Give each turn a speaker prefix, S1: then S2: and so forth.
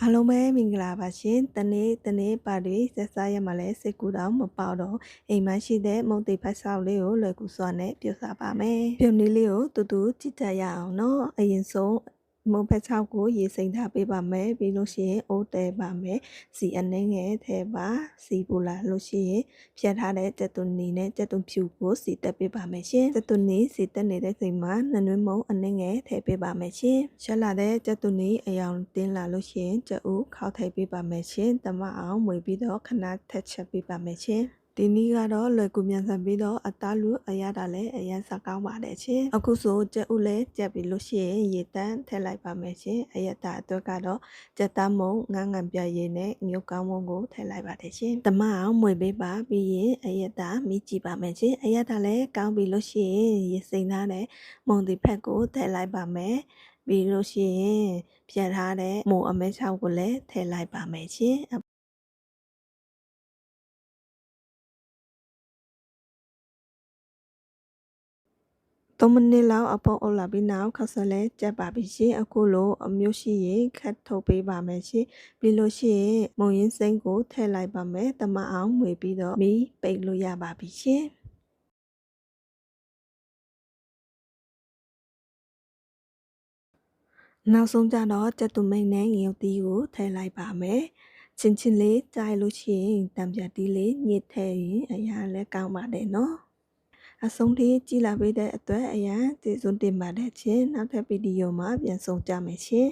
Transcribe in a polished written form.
S1: အားလုံးပဲမင်္ဂလာပါရှင်။တနေ့ပါတီဆက်စားရမှာလဲစိတ်ကူးတော့မပေါတော့အိမ်မရှိတဲ့မုတ်တိဖတ်ဆောက်လေးကိုလွယ်ကူစွာနဲ့ပြုစားပါမယ်။ပြုံလေးလေးကိုတူတူကြည့်ကြရအောင်နော်။အရင်ဆုံးမုတ်ဖက်ချောက်ကိုရေစိမ့်ထားပေးပါမယ်။ပြီးလို့ရှိရင်အိုးတဲပါမယ်။စီအနှင်းငယ်ထဲပါစီပူလာလို့ရှိရင်ဖြတ်ထားတဲ့ကြက်သွန်နီနဲ့ကြက်သွန်ဖြူကိုစီတက်ပေးပါမယ်ရှင်။ကြက်သွန်နီစီတက်နေတဲ့ချိန်မှာနှနွေးမုံအနှင်းငယ်ထည့်ပေးပါမယ်ရှင်။ချက်လာတဲ့ကြက်သွန်နီအယောင်တင်းလာလို့ရှိရင်ကြက်ဥခောက်ထည့်ပေးပါမယ်ရှင်။တမအောင်မွေပြီးတော့ခဏထက်ချက်ပေးပါမယ်ရှင်။ဒီနည်းကတော့လွယ်ကူမြန်ဆန်ပြီးတော့အသားလူအရတာလည်းအရင်စားကောင်းပါတယ်ရှင်အခုဆိုကြက်ဥလည်းကြက်ပြီးလို့ရှိရင်ရေတန်းထည့်လိုက်ပါမယ်ရှင်အရတာအတွက်ကတော့ကြက်သားမုံငန်းငံပြရည်နဲ့ငုတ်ကောင်းမုံကိုထည့်လိုက်ပါတယ်ရှင်တမအောင်မွေပေးပါပြီးရင်အရတာမိကြည့်ပါမယ်ရှင်အရတာလည်းကောင်းပြီးလို့ရှိရင်ရေစိမ့်ထားတဲ့မုံဒီဖက်ကိုထည့်လိုက်ပါမယ်ပြီးလို့ရှိရင်ဖြတ်ထားတဲ့မုံအမဲချောက်ကိုလည်းထည့်လိုက်ပါမယ်ရှင်3 မိနစ်လောက်အပေါအုပ်လာပြီးနောက်ခါဆက်လဲကြက်ပါပြီရှင်အခုလိုအမျိုးရှိရင်ခတ်ထုတ်ပေးပါမယ်ရှင်ပြီးလို့ရှိရင်မုံရင်းစိမ့်ကိုထည့်လိုက်ပါမယ်တမအောင်မွေပြီးတော့မီးပိတ်လို့ရပါပြီရှင်နောက်ဆုံးကြတော့ကြက်သွမိတ်နဲ့ငရုတ်သီးကိုထည့်လိုက်ပါမယ်ချင်းလေးကြိုက်လို့ရှိရင်တံပြတ်တီးလေးညစ်ထည့်ရင်အရာလည်းကောင်းပါတယ်နော်အဆုံးထိကြည့်လာပေးတဲ့အတွက်အရန်ကျေးဇူးတင်ပါတယ်ရှင်နောက်ထပ်ဗီဒီယိုမှာပြန်ဆုံကြမယ်ရှင်